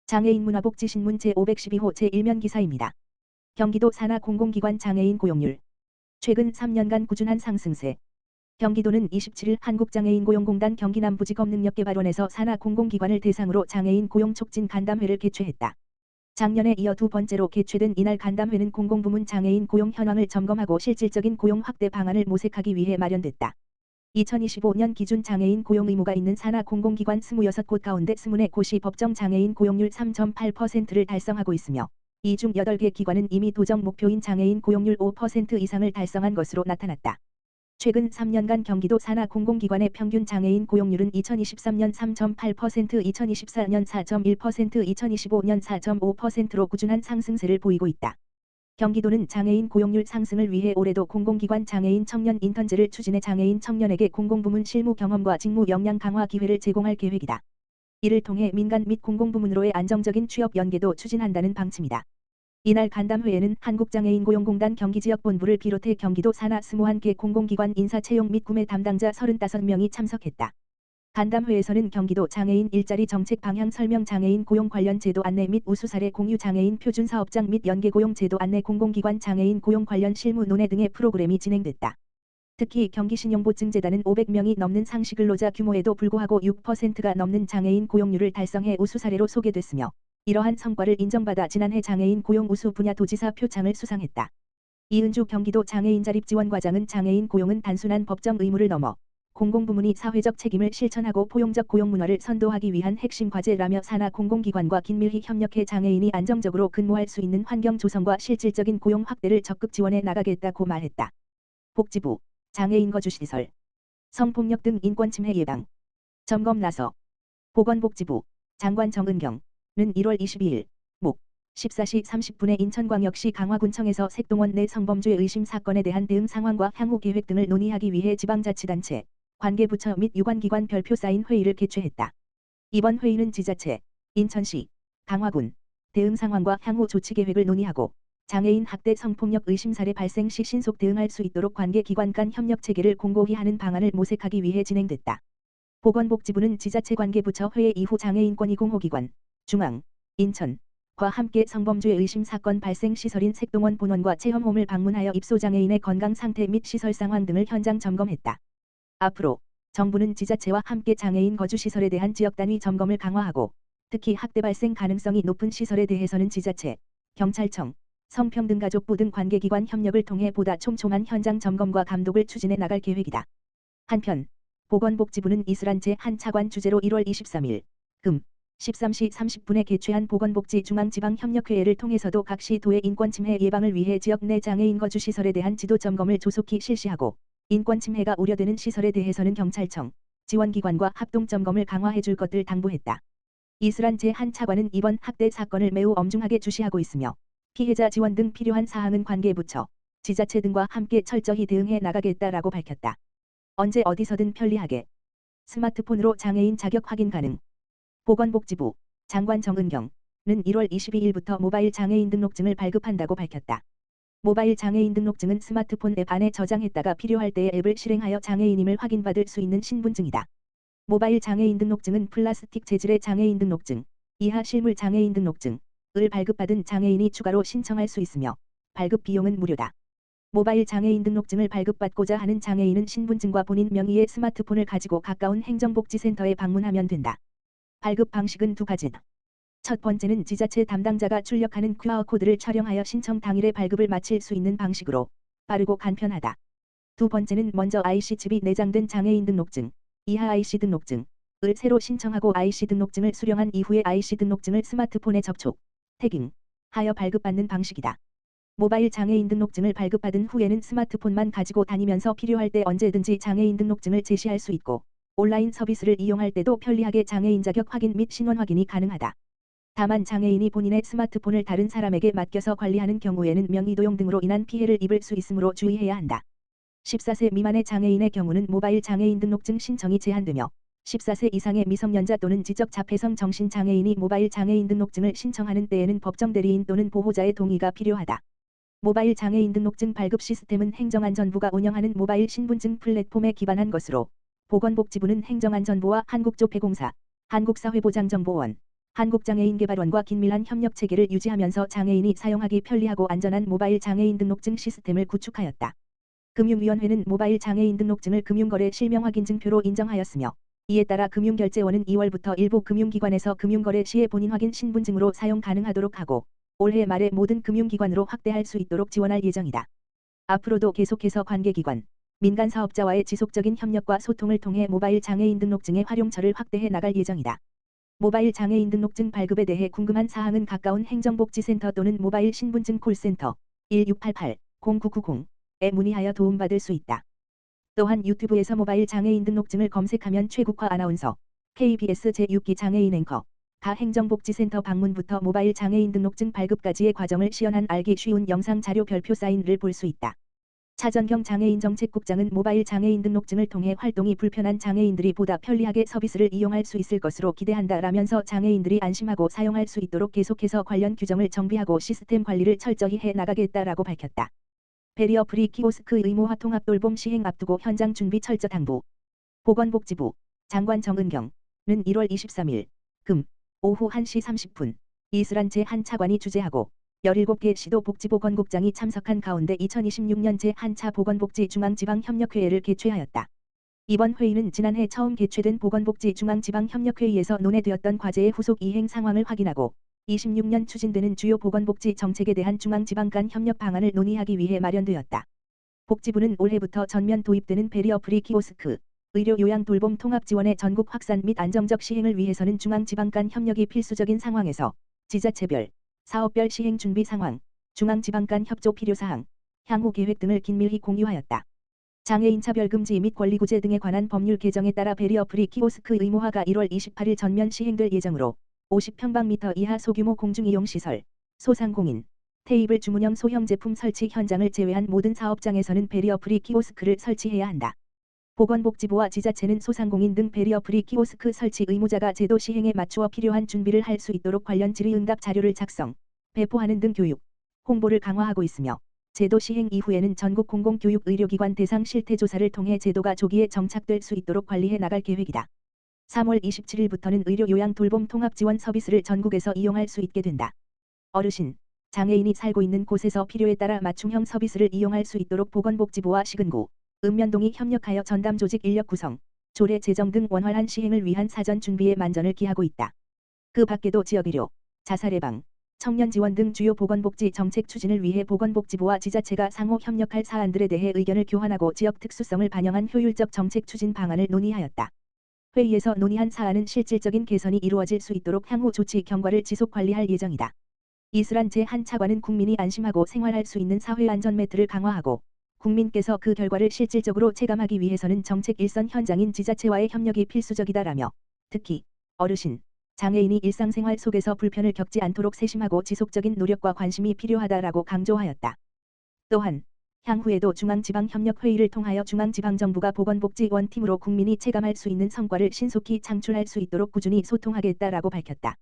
장애인 문화복지신문 제512호 제1면 기사입니다. 경기도 산하 공공기관 장애인 고용률. 최근 3년간 꾸준한 상승세. 경기도는 27일 한국장애인고용공단 경기남부지검능력개발원에서 산하 공공기관을 대상으로 장애인 고용 촉진 간담회를 개최했다. 작년에 이어 두 번째로 개최된 이날 간담회는 공공부문 장애인 고용 현황을 점검하고 실질적인 고용 확대 방안을 모색하기 위해 마련됐다. 2025년 기준 장애인 고용 의무가 있는 산하 공공기관 26곳 가운데 24곳이 법정 장애인 고용률 3.8%를 달성하고 있으며 이 중 8개 기관은 이미 도정 목표인 장애인 고용률 5% 이상을 달성한 것으로 나타났다. 최근 3년간 경기도 산하 공공기관의 평균 장애인 고용률은 2023년 3.8%, 2024년 4.1%, 2025년 4.5%로 꾸준한 상승세를 보이고 있다. 경기도는 장애인 고용률 상승을 위해 올해도 공공기관 장애인 청년 인턴제를 추진해 장애인 청년에게 공공부문 실무 경험과 직무 역량 강화 기회를 제공할 계획이다. 이를 통해 민간 및 공공부문으로의 안정적인 취업 연계도 추진한다는 방침이다. 이날 간담회에는 한국장애인고용공단 경기지역본부를 비롯해 경기도 산하 21개 공공기관 인사채용 및 구매 담당자 35명이 참석했다. 간담회에서는 경기도 장애인 일자리 정책 방향 설명, 장애인 고용 관련 제도 안내 및 우수 사례 공유, 장애인 표준 사업장 및 연계 고용 제도 안내, 공공기관 장애인 고용 관련 실무 논의 등의 프로그램이 진행됐다. 특히 경기신용보증재단은 500명이 넘는 상시 근로자 규모에도 불구하고 6%가 넘는 장애인 고용률을 달성해 우수 사례로 소개됐으며 이러한 성과를 인정받아 지난해 장애인 고용 우수 분야 도지사 표창을 수상했다. 이은주 경기도 장애인자립지원과장은 장애인 고용은 단순한 법정 의무를 넘어 공공부문이 사회적 책임을 실천하고 포용적 고용 문화를 선도하기 위한 핵심 과제라며 산하 공공기관과 긴밀히 협력해 장애인이 안정적으로 근무할 수 있는 환경 조성과 실질적인 고용 확대를 적극 지원해 나가겠다고 말했다. 복지부, 장애인 거주시설, 성폭력 등 인권 침해 예방 점검 나서. 보건복지부 장관 정은경은 1월 22일 목 14시 30분에 인천광역시 강화군청에서 색동원 내 성범죄 의심 사건에 대한 대응 상황과 향후 계획 등을 논의하기 위해 지방자치단체, 관계부처 및 유관기관 별표 쌓인 회의를 개최했다. 이번 회의는 지자체, 인천시, 강화군 대응 상황과 향후 조치 계획을 논의하고 장애인 학대 성폭력 의심 사례 발생 시 신속 대응할 수 있도록 관계기관 간 협력 체계를 공고히 하는 방안을 모색하기 위해 진행됐다. 보건복지부는 지자체 관계부처 회의 이후 장애인권익공호기관, 중앙, 인천, 과 함께 성범죄 의심 사건 발생 시설인 색동원 본원과 체험홈을 방문하여 입소장애인의 건강 상태 및 시설 상황 등을 현장 점검했다. 앞으로 정부는 지자체와 함께 장애인 거주시설에 대한 지역단위 점검을 강화하고 특히 학대 발생 가능성이 높은 시설에 대해서는 지자체, 경찰청, 성평등가족부 등 관계기관 협력을 통해 보다 촘촘한 현장 점검과 감독을 추진해 나갈 계획이다. 한편 보건복지부는 이슬한 제1 차관 주재로 1월 23일 금 13시 30분에 개최한 보건복지중앙지방협력회의를 통해서도 각 시도의 인권침해 예방을 위해 지역 내 장애인 거주시설에 대한 지도 점검을 조속히 실시하고 인권침해가 우려되는 시설에 대해서는 경찰청, 지원기관과 합동점검을 강화해줄 것을 당부했다. 이슬한 제1 차관은 이번 학대 사건을 매우 엄중하게 주시하고 있으며 피해자 지원 등 필요한 사항은 관계부처, 지자체 등과 함께 철저히 대응해 나가겠다라고 밝혔다. 언제 어디서든 편리하게 스마트폰으로 장애인 자격 확인 가능. 보건복지부 장관 정은경은 1월 22일부터 모바일 장애인 등록증을 발급한다고 밝혔다. 모바일 장애인 등록증은 스마트폰 앱 안에 저장했다가 필요할 때에 앱을 실행하여 장애인임을 확인받을 수 있는 신분증이다. 모바일 장애인 등록증은 플라스틱 재질의 장애인 등록증, 이하 실물 장애인 등록증을 발급받은 장애인이 추가로 신청할 수 있으며 발급 비용은 무료다. 모바일 장애인 등록증을 발급받고자 하는 장애인은 신분증과 본인 명의의 스마트폰을 가지고 가까운 행정복지센터에 방문하면 된다. 발급 방식은 두 가지다. 첫 번째는 지자체 담당자가 출력하는 QR코드를 촬영하여 신청 당일에 발급을 마칠 수 있는 방식으로 빠르고 간편하다. 두 번째는 먼저 IC칩이 내장된 장애인 등록증, 이하 IC 등록증을 새로 신청하고 IC 등록증을 수령한 이후에 IC 등록증을 스마트폰에 접촉, 태깅 하여 발급받는 방식이다. 모바일 장애인 등록증을 발급받은 후에는 스마트폰만 가지고 다니면서 필요할 때 언제든지 장애인 등록증을 제시할 수 있고 온라인 서비스를 이용할 때도 편리하게 장애인 자격 확인 및 신원 확인이 가능하다. 다만 장애인이 본인의 스마트폰을 다른 사람에게 맡겨서 관리하는 경우에는 명의도용 등으로 인한 피해를 입을 수 있으므로 주의해야 한다. 14세 미만의 장애인의 경우는 모바일 장애인 등록증 신청이 제한되며 14세 이상의 미성년자 또는 지적자폐성 정신장애인이 모바일 장애인 등록증을 신청하는 때에는 법정 대리인 또는 보호자의 동의가 필요하다. 모바일 장애인 등록증 발급 시스템은 행정안전부가 운영하는 모바일 신분증 플랫폼에 기반한 것으로 보건복지부는 행정안전부와 한국조폐공사, 한국사회보장정보원, 한국장애인개발원과 긴밀한 협력 체계를 유지하면서 장애인이 사용하기 편리하고 안전한 모바일 장애인 등록증 시스템을 구축하였다. 금융위원회는 모바일 장애인 등록증을 금융거래 실명 확인증표로 인정하였으며 이에 따라 금융결제원은 2월부터 일부 금융기관에서 금융거래 시에 본인 확인 신분증으로 사용 가능하도록 하고 올해 말에 모든 금융기관으로 확대할 수 있도록 지원할 예정이다. 앞으로도 계속해서 관계기관, 민간 사업자와의 지속적인 협력과 소통을 통해 모바일 장애인 등록증의 활용처를 확대해 나갈 예정이다. 모바일 장애인 등록증 발급에 대해 궁금한 사항은 가까운 행정복지센터 또는 모바일 신분증 콜센터 1688-0990에 문의하여 도움받을 수 있다. 또한 유튜브에서 모바일 장애인 등록증을 검색하면 최국화 아나운서, KBS 제6기 장애인 앵커, 가 행정복지센터 방문부터 모바일 장애인 등록증 발급까지의 과정을 시연한 알기 쉬운 영상 자료 별표 사인을 볼 수 있다. 차전경 장애인정책국장은 모바일 장애인 등록증을 통해 활동이 불편한 장애인들이 보다 편리하게 서비스를 이용할 수 있을 것으로 기대한다라면서 장애인들이 안심하고 사용할 수 있도록 계속해서 관련 규정을 정비하고 시스템 관리를 철저히 해 나가겠다라고 밝혔다. 베리어 프리 키오스크 의무화 통합 돌봄 시행 앞두고 현장 준비 철저 당부. 보건복지부 장관 정은경은 1월 23일 금 오후 1시 30분 이슬한 제1 차관이 주재하고 17개 시도 복지보건국장이 참석한 가운데 2026년 제1차 보건복지중앙지방협력회의를 개최하였다. 이번 회의는 지난해 처음 개최된 보건복지중앙지방협력회의에서 논의되었던 과제의 후속 이행 상황을 확인하고 26년 추진되는 주요 보건복지 정책에 대한 중앙지방 간 협력 방안을 논의하기 위해 마련되었다. 복지부는 올해부터 전면 도입되는 베리어 프리 키오스크, 의료 요양 돌봄 통합 지원의 전국 확산 및 안정적 시행을 위해서는 중앙지방 간 협력이 필수적인 상황에서 지자체별, 사업별 시행 준비 상황, 중앙지방 간 협조 필요사항, 향후 계획 등을 긴밀히 공유하였다. 장애인 차별 금지 및 권리구제 등에 관한 법률 개정에 따라 베리어 프리 키오스크 의무화가 1월 28일 전면 시행될 예정으로 50평방미터 이하 소규모 공중이용시설, 소상공인, 테이블 주문형 소형 제품 설치 현장을 제외한 모든 사업장에서는 베리어 프리 키오스크를 설치해야 한다. 보건복지부와 지자체는 소상공인 등 베리어 프리 키오스크 설치 의무자가 제도 시행에 맞추어 필요한 준비를 할 수 있도록 관련 질의응답 자료를 작성, 배포하는 등 교육, 홍보를 강화하고 있으며 제도 시행 이후에는 전국 공공교육의료기관 대상 실태조사를 통해 제도가 조기에 정착될 수 있도록 관리해 나갈 계획이다. 3월 27일부터는 의료 요양 돌봄 통합 지원 서비스를 전국에서 이용할 수 있게 된다. 어르신, 장애인이 살고 있는 곳에서 필요에 따라 맞춤형 서비스를 이용할 수 있도록 보건복지부와 시군구, 읍면동이 협력하여 전담 조직 인력 구성, 조례 제정 등 원활한 시행을 위한 사전 준비에 만전을 기하고 있다. 그 밖에도 지역의료, 자살 예방, 청년 지원 등 주요 보건복지 정책 추진을 위해 보건복지부와 지자체가 상호 협력할 사안들에 대해 의견을 교환하고 지역 특수성을 반영한 효율적 정책 추진 방안을 논의하였다. 회의에서 논의한 사안은 실질적인 개선이 이루어질 수 있도록 향후 조치 경과를 지속 관리할 예정이다. 이슬한 제1 차관은 국민이 안심하고 생활할 수 있는 사회안전 매트를 강화하고 국민께서 그 결과를 실질적으로 체감하기 위해서는 정책 일선 현장인 지자체와의 협력이 필수적이다라며 특히 어르신, 장애인이 일상생활 속에서 불편을 겪지 않도록 세심하고 지속적인 노력과 관심이 필요하다라고 강조하였다. 또한 향후에도 중앙지방협력회의를 통하여 중앙지방정부가 보건복지원팀으로 국민이 체감할 수 있는 성과를 신속히 창출할 수 있도록 꾸준히 소통하겠다라고 밝혔다.